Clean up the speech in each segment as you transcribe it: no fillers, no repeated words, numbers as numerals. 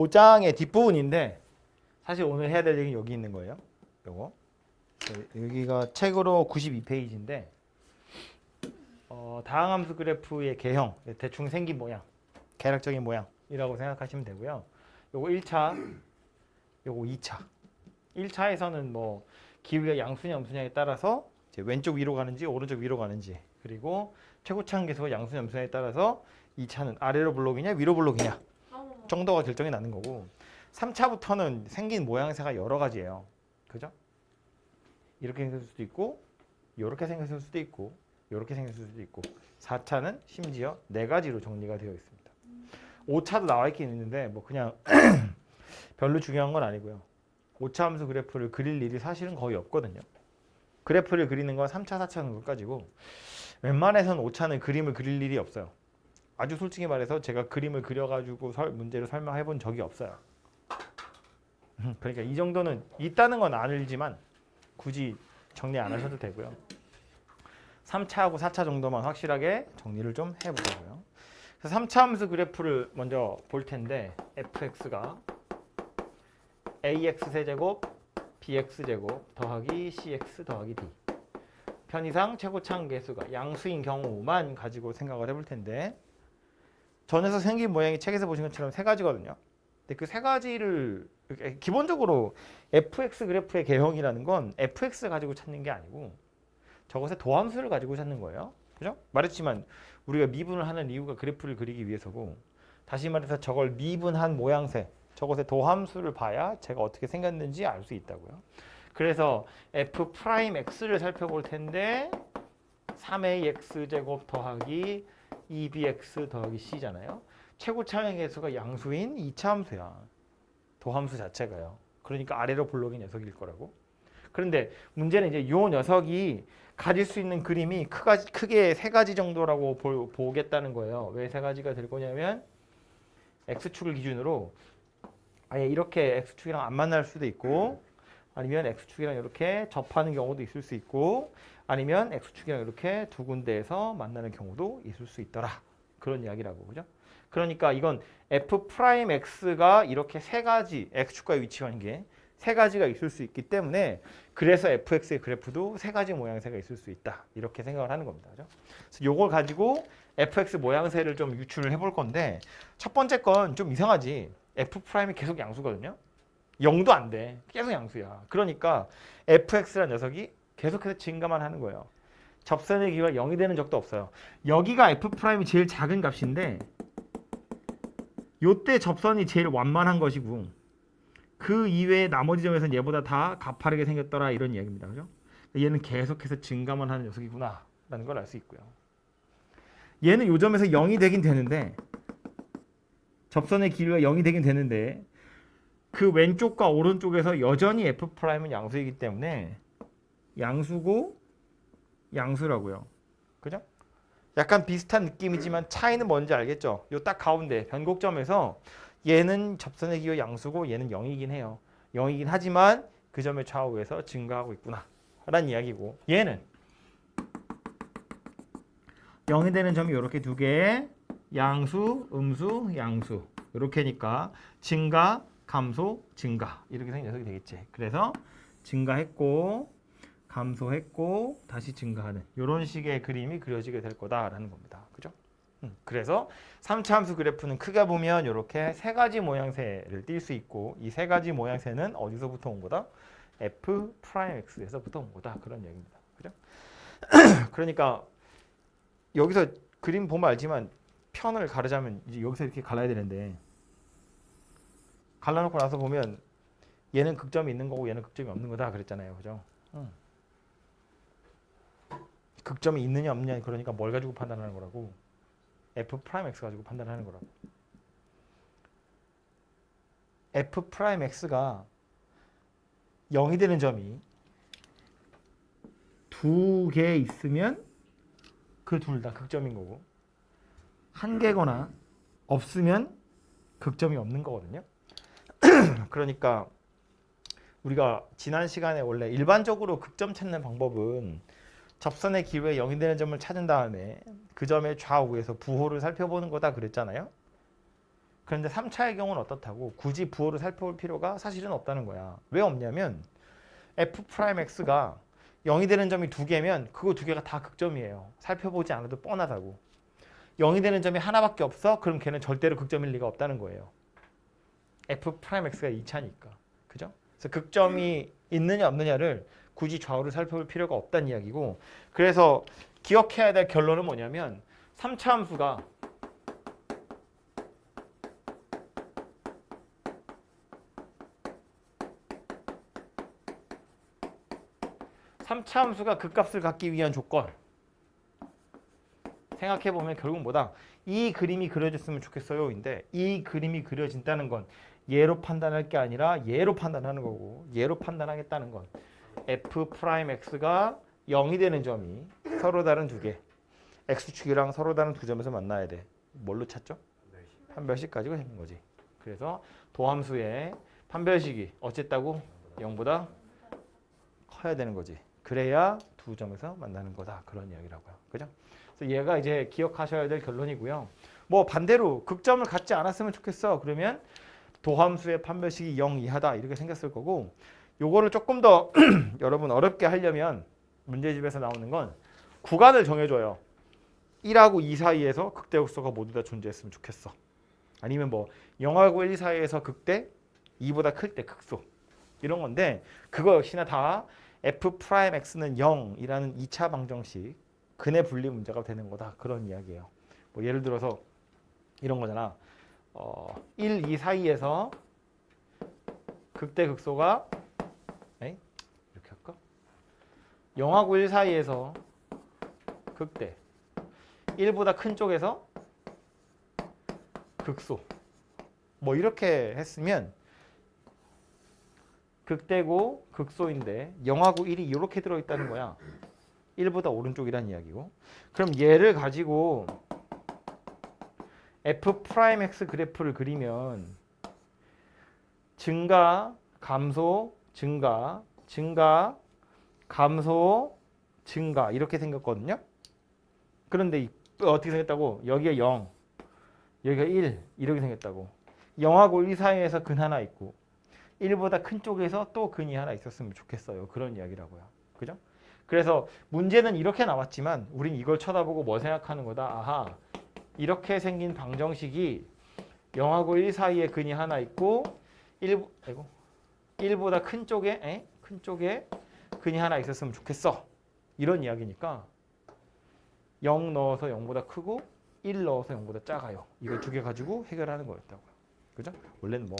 5장의 뒷부분인데 사실 오늘 해야 될 얘기는 여기 있는 거예요. 요거 여기가 책으로 92페이지인데 다항함수 그래프의 개형, 대충 생긴 모양, 개략적인 모양이라고 생각하시면 되고요. 요거 1차, 요거 2차. 1차에서는 뭐 기울기가 양수냐 음수냐에 따라서 이제 왼쪽 위로 가는지 오른쪽 위로 가는지, 그리고 최고차항 계수가 양수냐 음수냐에 따라서 2차는 아래로 블록이냐 위로 블록이냐 정도가 결정이 나는 거고, 3차부터는 생긴 모양새가 여러 가지예요. 그죠? 이렇게 생겼을 수도 있고, 이렇게 생겼을 수도 있고, 이렇게 생겼을 수도 있고, 4차는 심지어 4가지로 정리가 되어 있습니다. 5차도 나와 있긴 있는데 뭐 그냥 별로 중요한 건 아니고요. 5차 함수 그래프를 그릴 일이 사실은 거의 없거든요. 그래프를 그리는 건 3차, 4차 정도까지고 웬만해서는 5차는 그림을 그릴 일이 없어요. 아주 솔직히 말해서 제가 그림을 그려가지고 문제를 설명해 본 적이 없어요. 그러니까 이 정도는 있다는 건 알지만 굳이 정리 안 하셔도 되고요. 3차하고 4차 정도만 확실하게 정리를 좀 해보자고요. 그래서 3차 함수 그래프를 먼저 볼 텐데, fx가 ax 세제곱 bx 제곱 더하기 cx 더하기 d, 편의상 최고차항 계수가 양수인 경우만 가지고 생각을 해볼 텐데, 전에서 생긴 모양이 책에서 보신 것처럼 3가지거든요. 근데 그 3가지를 기본적으로 fx 그래프의 개형이라는 건 fx 가지고 찾는 게 아니고 저것의 도함수를 가지고 찾는 거예요. 그죠? 말했지만 우리가 미분을 하는 이유가 그래프를 그리기 위해서고, 다시 말해서 저걸 미분한 모양새, 저것의 도함수를 봐야 제가 어떻게 생겼는지 알 수 있다고요. 그래서 f'x를 살펴볼 텐데 3ax 제곱 더하기 2bx 더하기 c잖아요. 최고차항의 계수가 양수인 2차 함수야. 도함수 자체가요. 그러니까 아래로 블록인 녀석일 거라고. 그런데 문제는 이제 이 녀석이 가질 수 있는 그림이 크게 3가지 정도라고 보겠다는 거예요. 왜 3가지가 될 거냐면 x축을 기준으로 아예 이렇게 x축이랑 안 만날 수도 있고, 아니면 x축이랑 이렇게 접하는 경우도 있을 수 있고, 아니면 x축이랑 이렇게 두 군데에서 만나는 경우도 있을 수 있더라. 그런 이야기라고. 그죠? 그러니까 이건 f'x가 이렇게 3가지 x축과의 위치 관계 3가지가 있을 수 있기 때문에, 그래서 fx의 그래프도 3가지 모양새가 있을 수 있다. 이렇게 생각을 하는 겁니다. 그죠? 그래서 이걸 가지고 fx 모양새를 좀 유출을 해볼 건데, 첫 번째 건 좀 이상하지. f'이 계속 양수거든요. 0도 안 돼. 계속 양수야. 그러니까 fx라는 녀석이 계속해서 증가만 하는 거예요. 접선의 기회가 0이 되는 적도 없어요. 여기가 f'이 제일 작은 값인데 요때 접선이 제일 완만한 것이고, 그 이외의 나머지 점에서는 얘보다 다 가파르게 생겼더라, 이런 이야기입니다. 그죠? 얘는 계속해서 증가만 하는 녀석이구나 라는 걸 알 수 있고요. 얘는 요 점에서 0이 되긴 되는데, 접선의 길이가 0이 되긴 되는데, 그 왼쪽과 오른쪽에서 여전히 f'은 양수이기 때문에 양수고 양수라고요. 그죠? 약간 비슷한 느낌이지만 차이는 뭔지 알겠죠? 요 딱 가운데 변곡점에서 얘는 접선의 기호 양수고 얘는 0이긴 해요. 0이긴 하지만 그 점의 좌우에서 증가하고 있구나 라는 이야기고, 얘는 0이 되는 점이 이렇게 2개, 양수, 음수, 양수, 이렇게니까 증가, 감소, 증가, 이렇게 생긴 녀석이 되겠지. 그래서 증가했고 감소했고 다시 증가하는 이런 식의 그림이 그려지게 될 거다라는 겁니다. 그죠? 그래서 3차 함수 그래프는 크게 보면 이렇게 3가지 모양새를 띌 수 있고, 이 3가지 모양새는 어디서부터 온 거다? f'x에서부터 온 거다. 그런 얘기입니다. 그죠? 그러니까 여기서 그림 보면 알지만 편을 가르자면 이제 여기서 이렇게 갈라야 되는데, 갈라놓고 나서 보면 얘는 극점이 있는 거고 얘는 극점이 없는 거다 그랬잖아요. 그죠? 극점이 있느냐 없느냐, 그러니까 뭘 가지고 판단하는 거라고? f'x 가지고 판단하는 거라고. f'x가 0이 되는 점이 2개 있으면 그 둘 다 극점인 거고, 1개거나 없으면 극점이 없는 거거든요. 그러니까 우리가 지난 시간에 원래 일반적으로 극점 찾는 방법은 접선의 기호에 0이 되는 점을 찾은 다음에 그 점의 좌우에서 부호를 살펴보는 거다 그랬잖아요. 그런데 3차의 경우는 어떻다고 굳이 부호를 살펴볼 필요가 사실은 없다는 거야. 왜 없냐면 F'X가 0이 되는 점이 두 개면 그거 두 개가 다 극점이에요. 살펴보지 않아도 뻔하다고. 0이 되는 점이 하나밖에 없어? 그럼 걔는 절대로 극점일 리가 없다는 거예요. F'X가 2차니까. 그죠? 그래서 극점이 있느냐 없느냐를 굳이 좌우를 살펴볼 필요가 없다는 이야기고, 그래서 기억해야 될 결론은 뭐냐면 3차 함수가 극값을 갖기 위한 조건, 생각해보면 결국 뭐다? 이 그림이 그려졌으면 좋겠어요 인데, 이 그림이 그려진다는 건 얘로 판단할 게 아니라 얘로 판단하는 거고, 얘로 판단하겠다는 건 F'X가 0이 되는 점이 서로 다른 두 개, X축이랑 서로 다른 두 점에서 만나야 돼. 뭘로 찾죠? 판별식 가지고 해는 거지. 그래서 도함수의 판별식이 어쨌다고? 0보다 커야 되는 거지. 그래야 두 점에서 만나는 거다. 그런 이야기라고요. 그죠? 그래서 얘가 이제 기억하셔야 될 결론이고요. 뭐 반대로 극점을 갖지 않았으면 좋겠어. 그러면 도함수의 판별식이 0 이하다. 이렇게 생겼을 거고, 요거를 조금 더 여러분 어렵게 하려면 문제집에서 나오는 건 구간을 정해줘요. 1하고 2 사이에서 극대 극소가 모두 다 존재했으면 좋겠어. 아니면 뭐 0하고 1 사이에서 극대, 2보다 클 때 극소. 이런 건데 그거 역시나 다 F'X는 0이라는 2차 방정식 근의 분리 문제가 되는 거다. 그런 이야기예요. 뭐 예를 들어서 이런 거잖아. 1, 2 사이에서 극대 극소가 이렇게 할까? 0하고 1 사이에서 극대, 1보다 큰 쪽에서 극소. 뭐 이렇게 했으면 극대고 극소인데 0하고 1이 이렇게 들어있다는 거야. 1보다 오른쪽이란 이야기고. 그럼 얘를 가지고 F'X 그래프를 그리면 증가, 감소, 증가, 증가, 감소, 증가 이렇게 생겼거든요. 그런데 어떻게 생겼다고? 여기가 0, 여기가 1 이렇게 생겼다고. 0하고 1 사이에서 근 하나 있고 1보다 큰 쪽에서 또 근이 하나 있었으면 좋겠어요. 그런 이야기라고요. 그죠? 그래서 문제는 이렇게 나왔지만 우린 이걸 쳐다보고 뭐 생각하는 거다? 아하, 이렇게 생긴 방정식이 0하고 1 사이에 근이 하나 있고 1보다 큰 쪽에 근이 하나 있었으면 좋겠어. 이런 이야기니까 0 넣어서 0보다 크고 1 넣어서 0보다 작아요. 이거 두 개 가지고 해결하는 거였다고요. 그죠? 원래는 뭐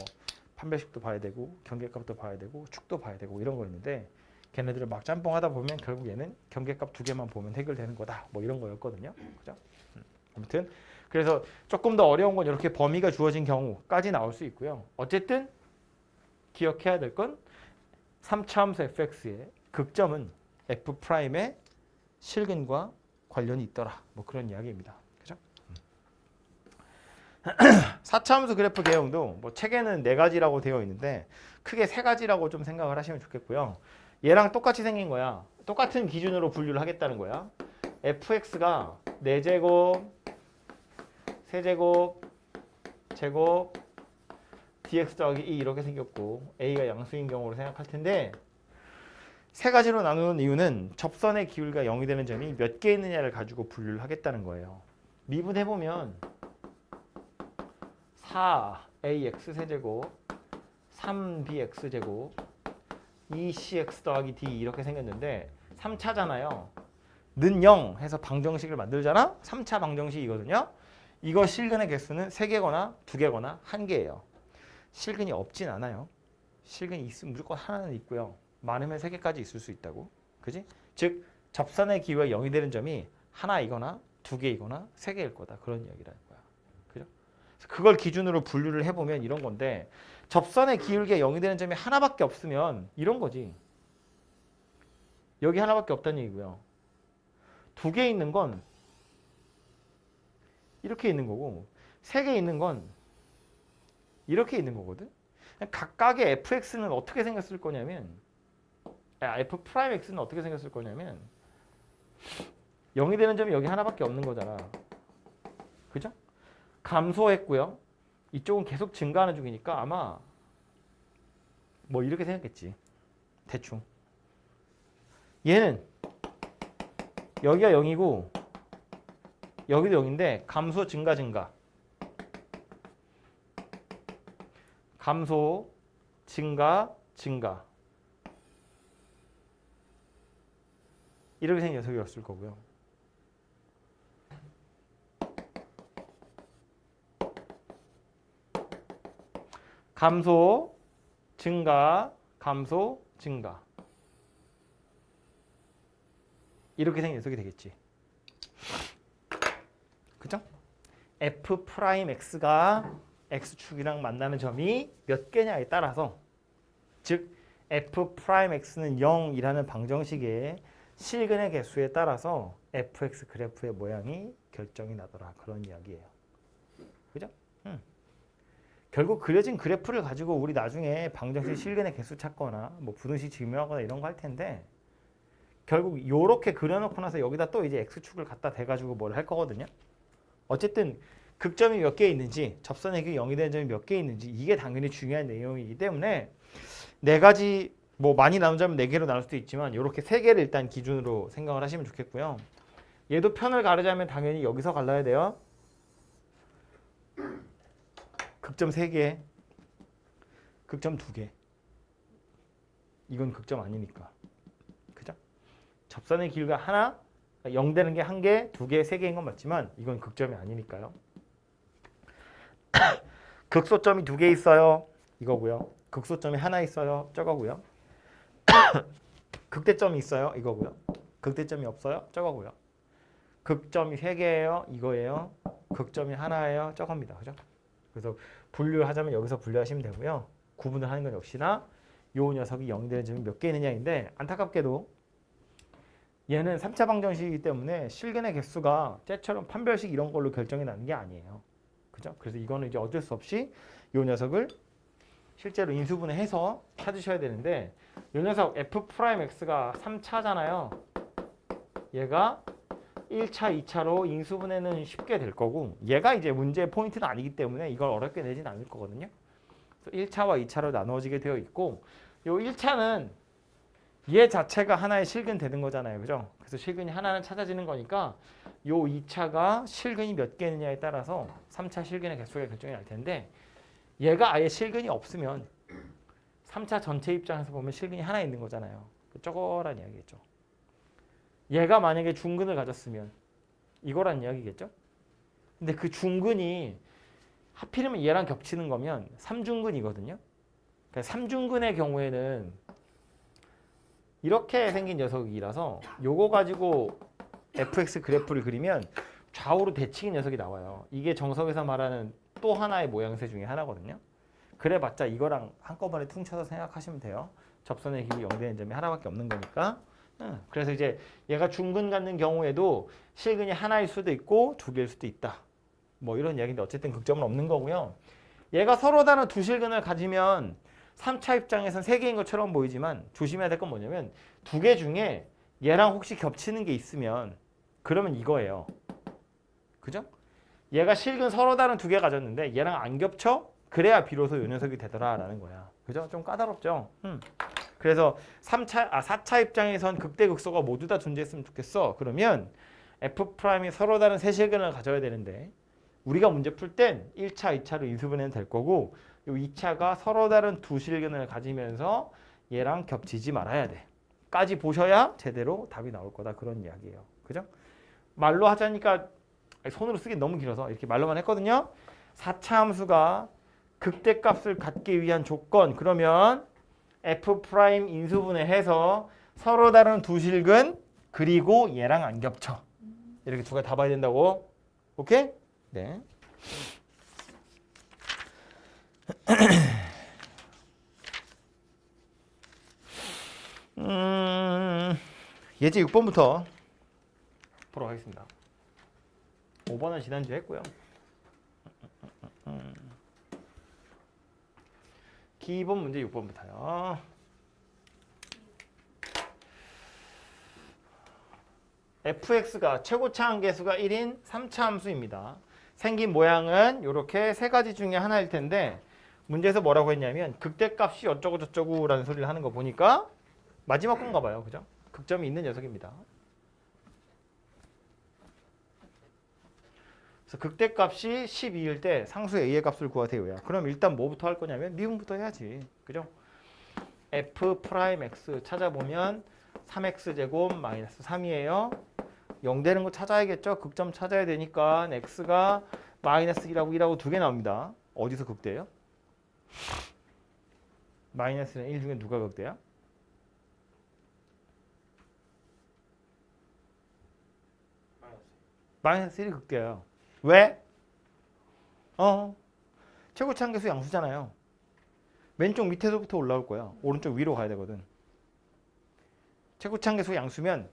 판별식도 봐야 되고 경계값도 봐야 되고 축도 봐야 되고 이런 거였는데 걔네들을 막 짬뽕 하다 보면 결국 얘는 경계값 두 개만 보면 해결되는 거다. 뭐 이런 거였거든요. 그죠? 아무튼 그래서 조금 더 어려운 건 이렇게 범위가 주어진 경우까지 나올 수 있고요. 어쨌든 기억해야 될 건 3차 함수 fx의 극점은 f'의 실근과 관련이 있더라. 뭐 그런 이야기입니다. 그죠? 4차 함수 그래프 개형도 뭐 책에는 4가지라고 되어 있는데 크게 3가지라고 좀 생각을 하시면 좋겠고요. 얘랑 똑같이 생긴 거야. 똑같은 기준으로 분류를 하겠다는 거야. fx가 4제곱, 세제곱, 제곱, dx 더하기 2 이렇게 생겼고 a가 양수인 경우로 생각할 텐데 3가지로 나누는 이유는 접선의 기울기가 0이 되는 점이 몇 개 있느냐를 가지고 분류를 하겠다는 거예요. 미분해보면 4ax 세제곱, 3bx제곱, 2cx 더하기 d 이렇게 생겼는데 3차잖아요. 는 0 해서 방정식을 만들잖아. 3차 방정식이거든요. 이거 실근의 개수는 3개거나 2개거나 1개예요. 실근이 없진 않아요. 실근이 있으면 무조건 하나는 있고요. 많으면 3개까지 있을 수 있다고. 그지? 즉 접선의 기울기가 0이 되는 점이 하나이거나 2개이거나 3개일 거다. 그런 이야기라는 거야. 그죠? 그걸 기준으로 분류를 해보면 이런 건데 접선의 기울기가 0이 되는 점이 하나밖에 없으면 이런 거지. 여기 하나밖에 없다는 얘기고요. 2개 있는 건 이렇게 있는 거고 3개 있는 건 이렇게 있는 거거든. 각각의 fx는 어떻게 생겼을 거냐면 f'x는 어떻게 생겼을 거냐면 0이 되는 점이 여기 하나밖에 없는 거잖아. 그죠? 감소했고요. 이쪽은 계속 증가하는 중이니까 아마 뭐 이렇게 생각했지. 대충. 얘는 여기가 0이고 여기도 0인데 감소 증가 증가. 감소 증가 증가. 이렇게 생긴 녀석이었을 거고요. 감소 증가 감소 증가. 이렇게 생긴 녀석이 되겠지. 그죠? f 프라임 x가 x축이랑 만나는 점이 몇 개냐에 따라서, 즉 f 프라임 x는 0이라는 방정식의 실근의 개수에 따라서 fx 그래프의 모양이 결정이 나더라. 그런 이야기예요. 그죠? 결국 그려진 그래프를 가지고 우리 나중에 방정식 실근의 개수 찾거나 뭐 부등식 증명하거나 이런 거 할 텐데, 결국 이렇게 그려놓고 나서 여기다 또 이제 x축을 갖다 대가지고 뭘 할 거거든요. 어쨌든 극점이 몇 개 있는지, 접선의 그 0이 되는 점이 몇 개 있는지, 이게 당연히 중요한 내용이기 때문에 네 가지, 뭐 많이 나누자면 네 개로 나눌 수도 있지만 이렇게 세 개를 일단 기준으로 생각을 하시면 좋겠고요. 얘도 편을 가르자면 당연히 여기서 갈라야 돼요. 극점 3개, 극점 2개. 이건 극점 아니니까. 그죠? 접선의 길이가 하나, 0 되는 게 1개, 2개, 3개인 건 맞지만 이건 극점이 아니니까요. 극소점이 2개 있어요. 이거고요. 극소점이 하나 있어요. 저거고요. 극대점이 있어요. 이거고요. 극대점이 없어요. 저거고요. 극점이 3개예요. 이거예요. 극점이 하나예요. 저겁니다. 그죠? 그래서 분류를 하자면 여기서 분류하시면 되고요. 구분을 하는 건 역시나 요 녀석이 0이 되는 점이 몇 개 있느냐인데, 안타깝게도 얘는 3차 방정식이기 때문에 실근의 개수가 쟤처럼 판별식 이런 걸로 결정이 나는 게 아니에요. 그죠? 그래서 이거는 이제 어쩔 수 없이 요 녀석을 실제로 인수분해 해서 찾으셔야 되는데, 요 녀석 f 프라임 x가 3차잖아요. 얘가 1차, 2차로 인수분해는 쉽게 될 거고, 얘가 이제 문제의 포인트는 아니기 때문에 이걸 어렵게 내진 않을 거거든요. 그래서 1차와 2차로 나누어지게 되어 있고, 요 1차는 얘 자체가 하나의 실근 되는 거잖아요. 그죠? 그래서 실근이 하나는 찾아지는 거니까 요 2차가 실근이 몇 개느냐에 따라서 3차 실근의 개수가 결정이 날 텐데, 얘가 아예 실근이 없으면 3차 전체 입장에서 보면 실근이 하나 있는 거잖아요. 저거란 이야기겠죠. 얘가 만약에 중근을 가졌으면 이거란 이야기겠죠. 근데 그 중근이 하필이면 얘랑 겹치는 거면 3중근이거든요. 그러니까 3중근의 경우에는 이렇게 생긴 녀석이라서 요거 가지고 fx 그래프를 그리면 좌우로 대칭인 녀석이 나와요. 이게 정석에서 말하는 또 하나의 모양새 중에 하나거든요. 그래봤자 이거랑 한꺼번에 퉁쳐서 생각하시면 돼요. 접선의 길이 0 되는 점이 하나밖에 없는 거니까. 그래서 이제 얘가 중근 갖는 경우에도 실근이 하나일 수도 있고 2개일 수도 있다. 뭐 이런 이야기인데 어쨌든 극점은 없는 거고요. 얘가 서로 다른 두 실근을 가지면 3차 입장에선 3개인 것처럼 보이지만 조심해야 될 건 뭐냐면 2개 중에 얘랑 혹시 겹치는 게 있으면 그러면 이거예요. 그죠? 얘가 실근 서로 다른 2개 가졌는데 얘랑 안 겹쳐? 그래야 비로소 요 녀석이 되더라라는 거야. 그죠? 좀 까다롭죠? 그래서 4차 입장에선 극대극소가 모두 다 존재했으면 좋겠어. 그러면 F'이 서로 다른 세 실근을 가져야 되는데, 우리가 문제 풀 땐 1차, 2차로 인수분해는 될 거고, 요 2차가 서로 다른 두 실근을 가지면서 얘랑 겹치지 말아야 돼. 까지 보셔야 제대로 답이 나올 거다. 그런 이야기예요. 그죠? 말로 하자니까 손으로 쓰기 너무 길어서 이렇게 말로만 했거든요. 4차 함수가 극대값을 갖기 위한 조건, 그러면 F' 인수분해해서 서로 다른 두 실근 그리고 얘랑 안 겹쳐. 이렇게 두 가지 다 봐야 된다고. 오케이? 네. 예제 6번부터 보러 가겠습니다. 5번은 지난주에 했고요. 기본 문제 6번부터요. fx가 최고차 함계수가 1인 3차 함수입니다. 생긴 모양은 이렇게 세 가지 중에 하나일 텐데 문제에서 뭐라고 했냐면 극대값이 어쩌고 저쩌고라는 소리를 하는 거 보니까 마지막 건가 봐요. 그죠? 극점이 있는 녀석입니다. 그래서 극대값이 12일 때 상수의 a의 값을 구하세요야. 그럼 일단 뭐부터 할 거냐면 미분부터 해야지. 그죠? f 프라임 x 찾아보면 3x 제곱 마이너스 3이에요. 0 되는 거 찾아야겠죠? 극점 찾아야 되니까 x가 마이너스 1하고 1하고 두 개 나옵니다. 어디서 극대예요? 마이너스는 1 중에 누가 극대야? 마이너스 1이 극대예요. 왜? 최고차항계수 양수잖아요. 왼쪽 밑에서부터 올라올 거야. 오른쪽 위로 가야 되거든. 최고차항계수 양수면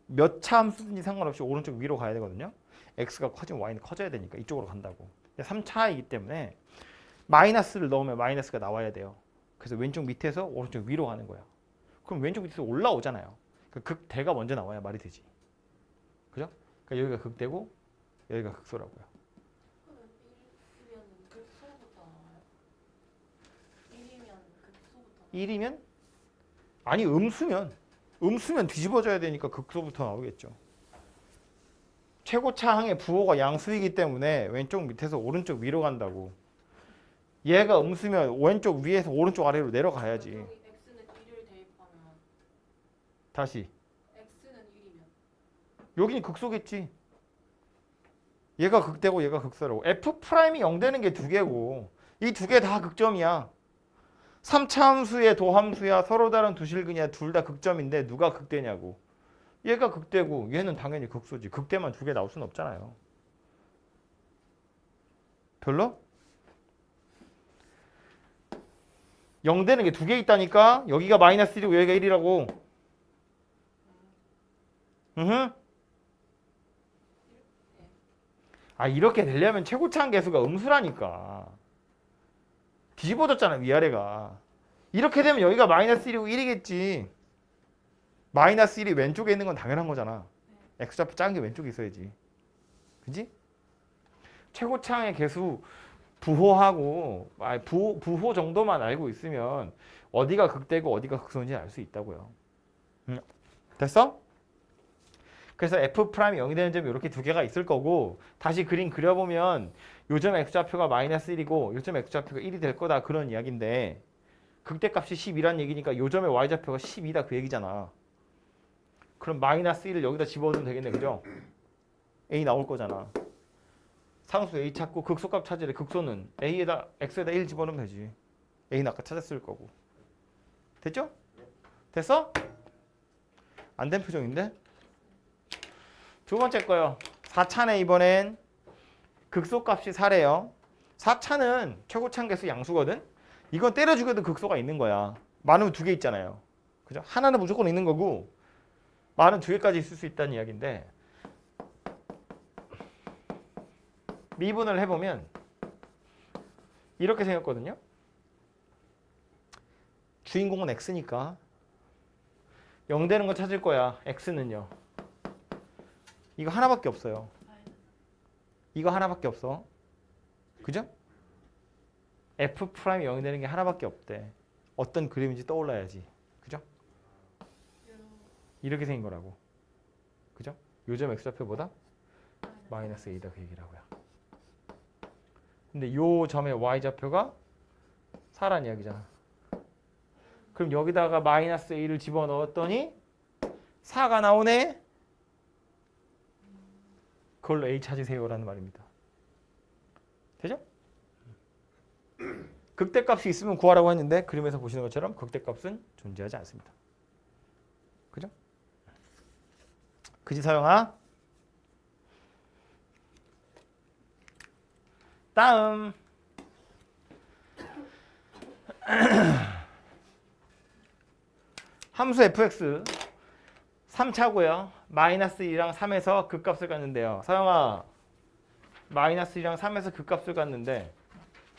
몇 차 함수든지 상관없이 오른쪽 위로 가야 되거든요. x가 커지면 y는 커져야 되니까 이쪽으로 간다고. 3차이기 때문에 마이너스를 넣으면 마이너스가 나와야 돼요. 그래서 왼쪽 밑에서 오른쪽 위로 가는 거야. 그럼 왼쪽 밑에서 올라오잖아요. 그 극대가 먼저 나와야 말이 되지. 그죠? 그러니까 여기가 극대고 여기가 극소라고요. 1이면? 아니 음수면 뒤집어져야 되니까 극소부터 나오겠죠. 최고차항의 부호가 양수이기 때문에 왼쪽 밑에서 오른쪽 위로 간다고. 얘가 음수면 왼쪽 위에서 오른쪽 아래로 내려가야지. x는 1을 대입하면 다시. x는 1이면 여기는 극소겠지. 얘가 극대고 얘가 극소라고. F'이 0 되는 게 두 개고 이 두 개 다 극점이야. 3차 함수의 도함수야. 서로 다른 두 실근이야. 둘 다 극점인데 누가 극대냐고. 얘가 극대고 얘는 당연히 극소지. 극대만 두 개 나올 수는 없잖아요. 별로? 0 되는 게 두 개 있다니까. 여기가 마이너스 1이고 여기가 1이라고. 이렇게 되려면 최고차항 계수가 음수라니까. 뒤집어졌잖아 위아래가. 이렇게 되면 여기가 마이너스 1이고 1이겠지. 마이너스 1이 왼쪽에 있는 건 당연한 거잖아. x좌표 작은 게 왼쪽에 있어야지. 그지? 최고차항의 계수 부호하고 부호 정도만 알고 있으면 어디가 극대고 어디가 극소인지 알 수 있다고요. 됐어? 그래서 F'이 0이 되는 점이 이렇게 두 개가 있을 거고 다시 그림 그려보면 요점 X좌표가 마이너스 1이고 요점 X좌표가 1이 될 거다 그런 이야기인데 극대값이 12란 얘기니까 요점의 Y좌표가 12다 그 얘기잖아. 그럼 마이너스 1을 여기다 집어넣으면 되겠네. 그죠? A 나올 거잖아. 상수 A 찾고 극소값 찾으래. 극소는 A에다 X에다 1 집어넣으면 되지. A는 아까 찾았을 거고. 됐죠? 됐어? 안 된 표정인데? 두 번째 거요. 4차네 이번엔. 극소값이 4래요. 4차는 최고차항계수 양수거든. 이건 때려 죽여도 극소가 있는 거야. 많으면 두 개 있잖아요. 그죠? 하나는 무조건 있는 거고 많은 두 개까지 있을 수 있다는 이야기인데 미분을 해보면 이렇게 생겼거든요. 주인공은 x니까 0 되는 거 찾을 거야. x는요. 이거 하나밖에 없어요. 이거 하나밖에 없어. 그죠? F'이 0이 되는 게 하나밖에 없대. 어떤 그림인지 떠올라야지. 그죠? 이렇게 생긴 거라고. 그죠? 요점 X좌표보다 마이너스 A다 그 얘기라고요. 근데 요 점의 Y좌표가 4란 이야기잖아. 그럼 여기다가 마이너스 A를 집어넣었더니 4가 나오네? 그걸로 A 찾으세요라는 말입니다. 되죠? 극대값이 있으면 구하라고 했는데 그림에서 보시는 것처럼 극대값은 존재하지 않습니다. 그죠? 그지 서영아? 다음 함수 fx 3차고요. 마이너스 2랑 3에서 극값을 갖는데요. 서영아 마이너스 2랑 3에서 극값을 갖는데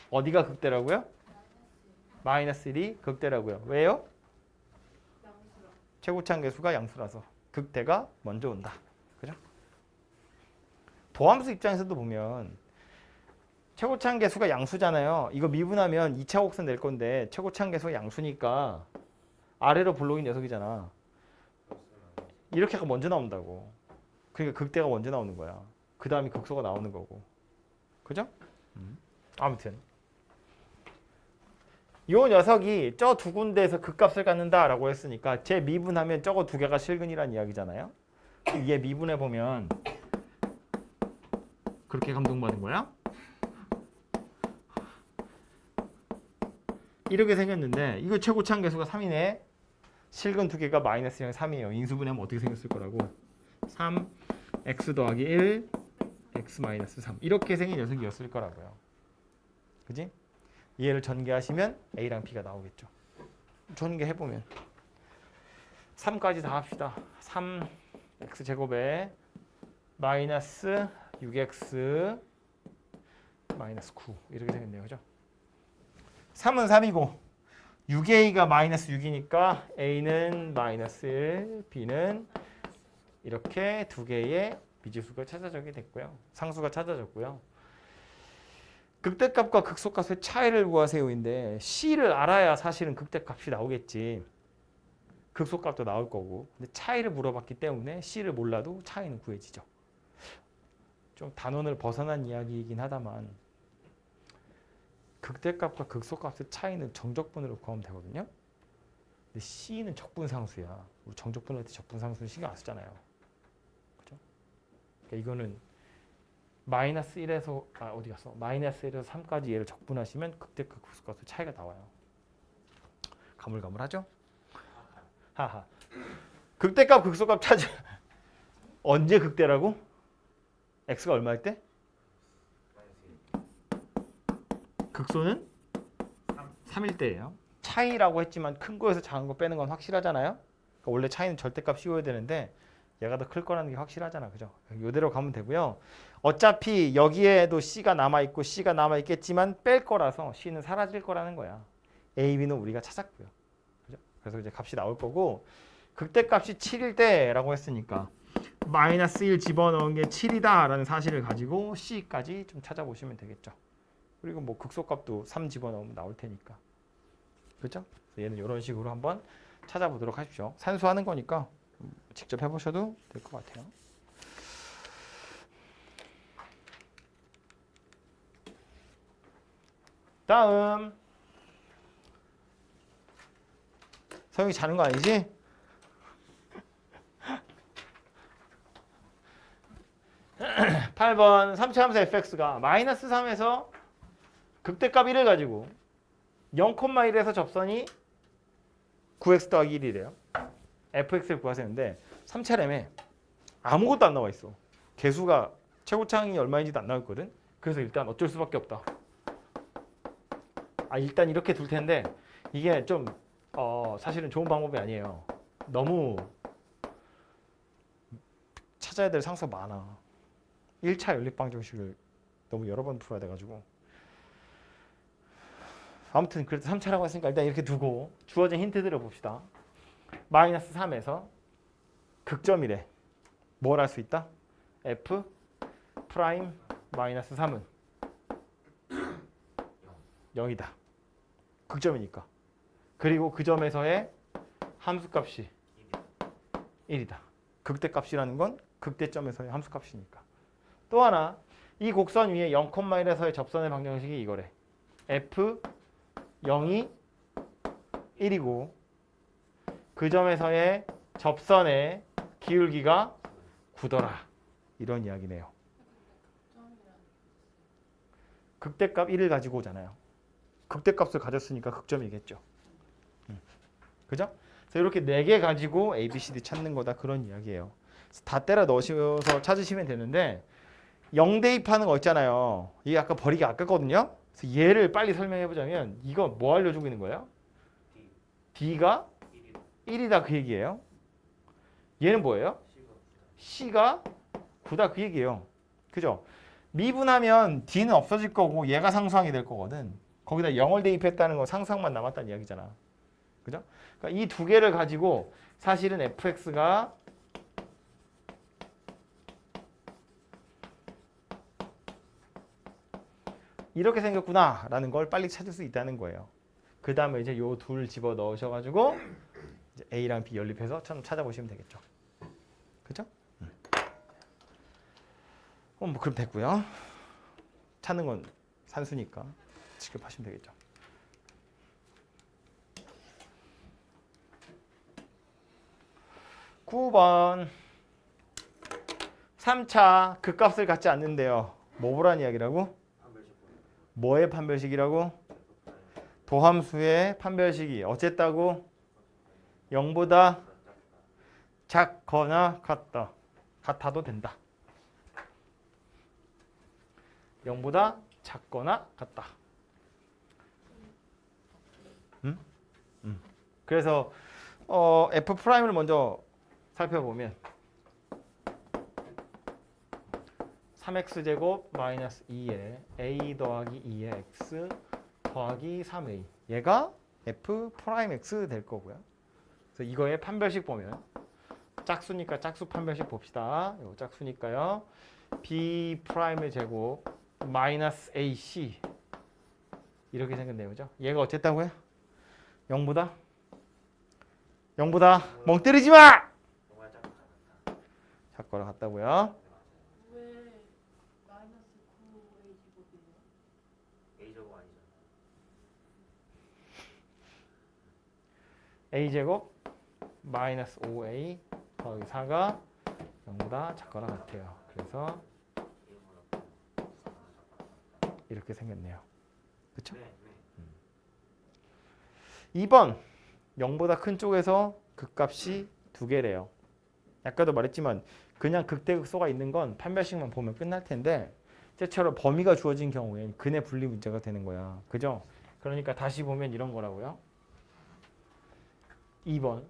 어디가 극대라고요? 마이너스 1이 극대라고요. 왜요? 최고차항 계수가 양수라서 극대가 먼저 온다. 그죠? 도함수 입장에서도 보면 최고차항 계수가 양수잖아요. 이거 미분하면 2차 곡선 낼 건데 최고차항 계수가 양수니까 아래로 블록인 녀석이잖아. 이렇게가 먼저 나온다고. 그러니까 극대가 먼저 나오는 거야. 그 다음에 극소가 나오는 거고. 그죠? 아무튼 요 녀석이 저 두 군데에서 극값을 갖는다라고 했으니까 제 미분하면 저거 두 개가 실근이란 이야기잖아요. 얘 미분해 보면 그렇게 감동받은 거야? 이렇게 생겼는데 이거 최고차항 계수가 3이네. 실근 두 개가 마이너스 0, 3이에요. 인수분해하면 어떻게 생겼을 거라고. 3, x 더하기 1, x 마이너스 3 이렇게 생긴 녀석이었을 거라고요. 그지? 얘를 전개하시면 a랑 b가 나오겠죠. 전개해보면 3까지 다 합시다. 3x 제곱에 마이너스 6x 마이너스 9 이렇게 생겼네요. 그죠? 3은 3이고 6a가 마이너스 6이니까 a는 마이너스 1, b는 이렇게 두 개의 미지수가 찾아지게 됐고요. 상수가 찾아졌고요. 극대값과 극소값의 차이를 구하세요인데 c를 알아야 사실은 극대값이 나오겠지. 극소값도 나올 거고. 근데 차이를 물어봤기 때문에 c를 몰라도 차이는 구해지죠. 좀 단원을 벗어난 이야기이긴 하다만 극대값과 극소값의 차이는 정적분으로 구하면 되거든요. 근데 c는 적분상수야. 우리 정적분할 때 적분상수는 신경 안 쓰잖아요. 그죠? 그러니까 이거는 마이너스 1에서 어디 갔어? 마이너스 1에서 3까지 얘를 적분하시면 극대값 극소값의 차이가 나와요. 가물가물하죠? 하하. 극대값 극소값 찾아. 언제 극대라고? x가 얼마일 때? 극소는 3일 때예요. 차이라고 했지만 큰 거에서 작은 거 빼는 건 확실하잖아요. 그러니까 원래 차이는 절대값 씌워야 되는데 얘가 더 클 거라는 게 확실하잖아. 그죠? 이대로 가면 되고요. 어차피 여기에도 C가 남아있고 C가 남아있겠지만 뺄 거라서 C는 사라질 거라는 거야. A, B는 우리가 찾았고요. 그죠? 그래서 이제 값이 나올 거고 극대값이 7일 때라고 했으니까 마이너스 1 집어넣은 게 7이다 라는 사실을 가지고 C까지 좀 찾아보시면 되겠죠. 그리고 뭐 극소값도 3 집어넣으면 나올 테니까. 그렇죠? 얘는 이런 식으로 한번 찾아보도록 하십시오. 산수하는 거니까 직접 해보셔도 될 것 같아요. 다음 서영이 자는 거 아니지? (8번) 3차 함수 fx가 마이너스 3에서 극대값 1을 가지고 0,1에서 접선이 9x 더하기 1이래요. fx를 구하세요인데 3차례에 아무것도 안 나와 있어. 개수가 최고차항이 얼마인지도 안 나왔거든. 그래서 일단 어쩔 수밖에 없다. 일단 이렇게 둘 텐데 이게 좀 사실은 좋은 방법이 아니에요. 너무 찾아야 될 상수가 많아. 1차 연립방정식을 너무 여러 번 풀어야 돼가지고 아무튼 그래도 3차라고 했으니까 일단 이렇게 두고 주어진 힌트들을 봅시다. 마이너스 3에서 극점이래. 뭘 할 수 있다? f 프라임 마이너스 3은 0이다. 극점이니까. 그리고 그 점에서의 함수값이 1이다. 극대값이라는 건 극대점에서의 함수값이니까. 또 하나, 이 곡선 위에 0,1에서의 접선의 방정식이 이거래. f 0이 1이고 그 점에서의 접선의 기울기가 9더라. 이런 이야기네요. 극대값 1을 가지고 오잖아요. 극대값을 가졌으니까 극점이겠죠. 그죠? 그래서 이렇게 4개 가지고 A, B, C, D 찾는 거다. 그런 이야기예요. 다 때려 넣으셔서 찾으시면 되는데 0 대입하는 거 있잖아요. 이게 아까 버리기 아깝거든요. 그래서 얘를 빨리 설명해 보자면 이거 뭐 알려주고 있는 거예요? D가 1이다 그 얘기예요. 얘는 뭐예요? C가 9다 그 얘기예요. 그죠? 미분하면 D는 없어질 거고 얘가 상수항이 될 거거든. 거기다 0을 대입했다는 건 상수항만 남았다는 이야기잖아. 그죠? 그러니까 이 두 개를 가지고 사실은 fx가 이렇게 생겼구나라는 걸 빨리 찾을 수 있다는 거예요. 그 다음에 이제 요 둘 집어 넣으셔가지고 이제 A랑 B 연립해서 좀 찾아보시면 되겠죠. 그죠? 뭐 그럼 됐고요. 찾는 건 산수니까 직접하시면 되겠죠. 9번 3차 극값을 갖지 않는데요. 뭐 보란 이야기라고? 뭐의 판별식이라고? 도함수의 판별식이 어쨌다고? 0보다 작거나 같다. 같아도 된다. 0보다 작거나 같다. 그래서 F'을 먼저 살펴보면 3x제곱 마이너스 2에 a 더하기 2의 x 더하기 3a 얘가 F'X 될 거고요. 그래서 이거의 판별식 보면 짝수니까 짝수 판별식 봅시다. 이거 짝수니까요. B'의 제곱 마이너스 AC 이렇게 생겼네요. 그죠? 얘가 어쨌다고요? 0보다 멍 때리지 마! 작거나 같다고요. 왜 마이너스 9a 제곱이에요? A제곱 아니잖아. A제곱 마이너스 5A 더하기 4가 0보다 작거나 같아요. 그래서 이렇게 생겼네요. 그렇죠? 네. 2번 0보다 큰 쪽에서 극값이 두 개래요. 아까도 말했지만 그냥 극대극소가 있는 건 판별식만 보면 끝날 텐데 쟤처럼 범위가 주어진 경우엔 근의 분리 문제가 되는 거야. 그죠? 그러니까 다시 보면 이런 거라고요. 2번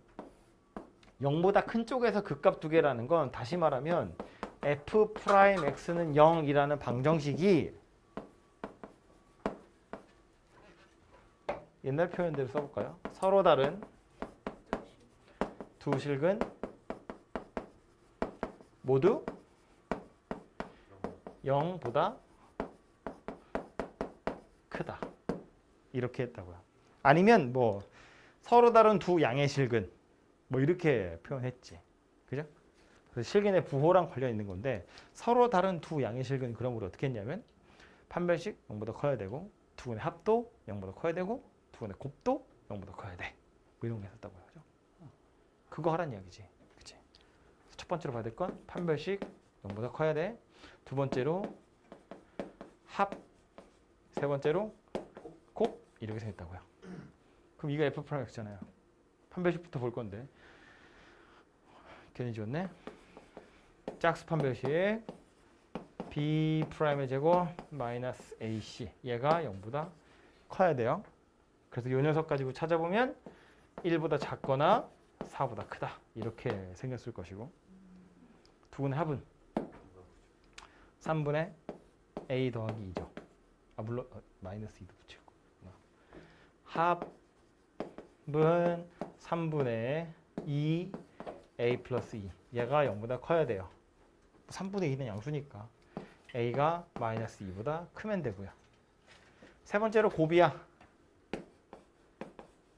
0보다 큰 쪽에서 극값 두 개라는 건 다시 말하면 F'X는 0이라는 방정식이 옛날 표현대로 써볼까요? 서로 다른 두 실근 모두 0보다 크다. 이렇게 했다고요. 아니면 뭐 서로 다른 두 양의 실근 뭐 이렇게 표현했지. 그죠? 그래서 실근의 부호랑 관련 있는 건데 서로 다른 두 양의 실근 그럼 우리 어떻게 했냐면 판별식 0보다 커야 되고 두근의 합도 0보다 커야 되고 두근의 곱도 0보다 커야 돼. 뭐 이런 거 했었다고요. 그죠? 그거 하란 이야기지. 그치? 첫 번째로 봐야 될 건 판별식 0보다 커야 돼. 두 번째로 합. 세 번째로 곱. 이렇게 생겼다고요. 그럼 이거 F'X잖아요. 판별식부터 볼 건데. 괜히 지웠네. 짝수 판별식 B'의 제곱 마이너스 AC 얘가 0보다 커야 돼요. 그래서 이 녀석 가지고 찾아보면 1보다 작거나 4보다 크다. 이렇게 생겼을 것이고 두근의 합은 3분의 A 더하기 2죠. 아 물론 마이너스 2도 붙이고 합은 3분의 2 A 플러스 2 얘가 0보다 커야 돼요. 3분의 2는 양수니까 A가 마이너스 2보다 크면 되고요. 세 번째로 곱이야.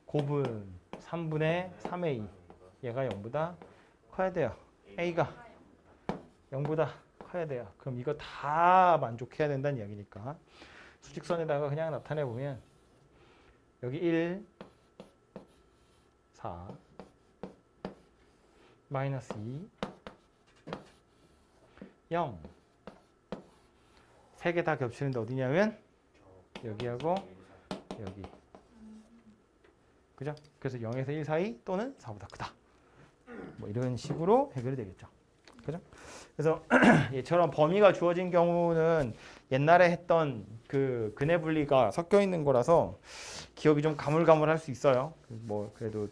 곱은 3분의 3A 얘가 0보다 커야 돼요. A가 0보다 커야 돼요. 그럼 이거 다 만족해야 된다는 이야기니까 수직선에다가 그냥 나타내 보면 여기 1, 4, 마이너스 2, 0 세 개 다 겹치는데 어디냐면 여기하고 여기. 그죠? 그래서 0에서 1 사이 또는 4보다 크다. 뭐 이런 식으로 해결이 되겠죠. 그죠? 그래서 얘처럼 범위가 주어진 경우는 옛날에 했던 그 근해 분리가 섞여 있는 거라서 기억이 좀 가물가물할 수 있어요. 뭐 그래도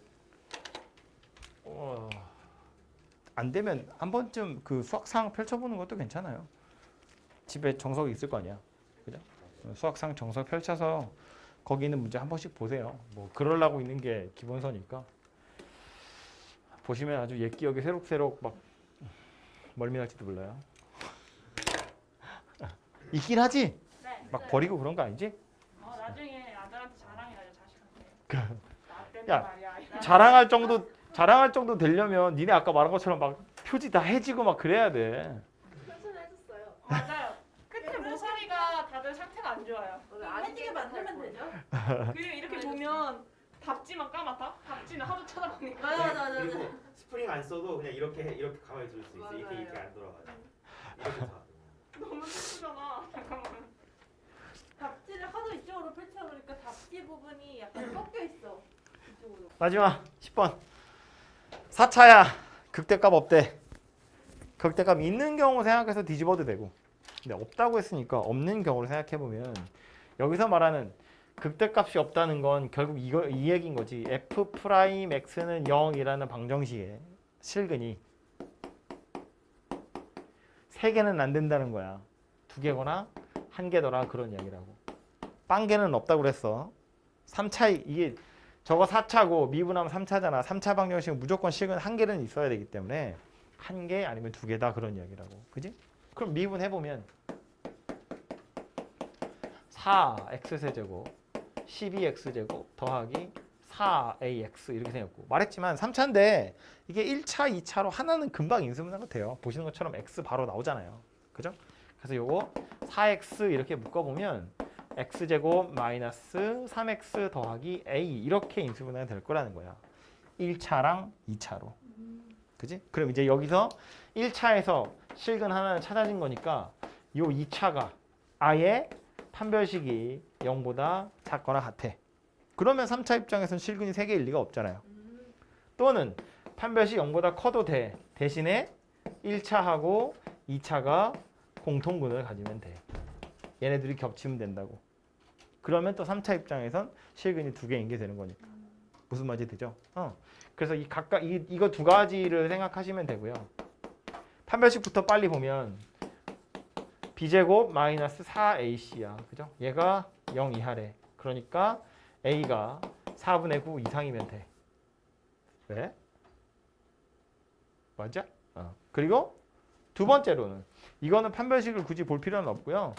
안 되면 한 번쯤 그 수학상 펼쳐보는 것도 괜찮아요. 집에 정석이 있을 거 아니야. 그죠? 수학상 정석 펼쳐서 거기 있는 문제 한 번씩 보세요. 뭐 그러려고 있는 게 기본서니까. 보시면 아주 옛 기억이 새록새록 막 멀미날지도 몰라요. 있긴 하지? 네. 막 버리고 그런 거 아니지? 나중에 아들한테 자랑해야죠 자식한테. 나 때문에 야, 말이야. 자랑할 정도 되려면 니네 아까 말한 것처럼 막 표지 다 해지고 막 그래야 돼. 편선해줬어요. 맞아요. 끝에 모서리가 다들 상태가 안 좋아요. 해지게 만들면 되죠. 그리고 이렇게 보면 답지만 까맣다. 답지는 하도 쳐다보니까. 맞아. 그리고 스프링 안 써도 그냥 이렇게 가만히 둘 수 있어. 이렇게 맞아요. 안 돌아가죠. 이렇게 다. 너무 슬프잖아. 잠깐만. 답지를 하도 이쪽으로 펼쳐놓으니까 답지 부분이 약간 꺾여 있어. 이쪽으로. 마지막 10번. 4차야. 극대값 없대. 극대값 있는 경우 생각해서 뒤집어도 되고. 근데 없다고 했으니까 없는 경우를 생각해 보면 여기서 말하는 극대값이 없다는 건 결국 이 얘기인 거지. f'x는 0이라는 방정식에 실근이 3개는 안 된다는 거야. 2개거나 1개더라 그런 이야기라고. 빵개는 없다고 그랬어. 3차 이게 저거 4차고 미분하면 3차잖아. 3차 방정식은 무조건 실근 1개는 있어야 되기 때문에 1개 아니면 2개다 그런 이야기라고. 그지? 그럼 미분해 보면 4x세제곱 12x제곱 더하기 4ax 이렇게 생겼고 말했지만 3차인데 이게 1차, 2차로 하나는 금방 인수분해가 돼요. 보시는 것처럼 x 바로 나오잖아요. 그죠? 그래서 요거 4x 이렇게 묶어보면 x제곱 마이너스 3x 더하기 a 이렇게 인수분해가 될 거라는 거야. 1차랑 2차로. 그지? 그럼 이제 여기서 1차에서 실근 하나는 찾아진 거니까 요 2차가 아예 판별식이 0보다 작거나 같아. 그러면 3차 입장에서는 실근이 3개일 리가 없잖아요. 또는 판별식 0보다 커도 돼. 대신에 1차하고 2차가 공통근을 가지면 돼. 얘네들이 겹치면 된다고. 그러면 또 3차 입장에선 실근이 2개인 게 되는 거니까. 무슨 말인지 되죠? 그래서 이거 두 가지를 생각하시면 되고요. 판별식부터 빨리 보면 b제곱 마이너스 4ac야. 그죠? 얘가 0 이하래. 그러니까 a가 4분의 9 이상이면 돼. 왜? 맞아? 그리고 두 번째로는 이거는 판별식을 굳이 볼 필요는 없고요.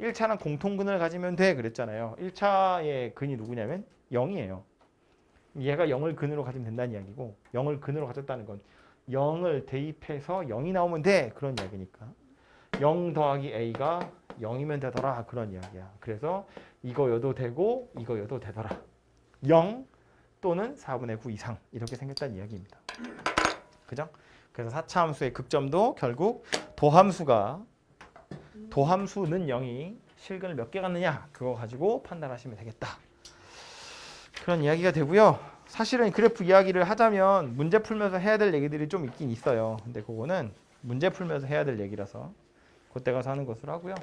1차는 공통근을 가지면 돼 그랬잖아요. 1차의 근이 누구냐면 0이에요. 얘가 0을 근으로 가지면 된다는 이야기고 0을 근으로 가졌다는 건 0을 대입해서 0이 나오면 돼 그런 이야기니까 0 더하기 a가 0이면 되더라 그런 이야기야. 그래서 이거여도 되고 이거여도 되더라. 0 또는 4분의 9 이상 이렇게 생겼다는 이야기입니다. 그죠? 그래서 4차 함수의 극점도 결국 도함수는 0이 실근을 몇 개 갖느냐 그거 가지고 판단하시면 되겠다. 그런 이야기가 되고요. 사실은 그래프 이야기를 하자면 문제 풀면서 해야 될 얘기들이 좀 있긴 있어요. 근데 그거는 문제 풀면서 해야 될 얘기라서 그때 가서 하는 것으로 하고요.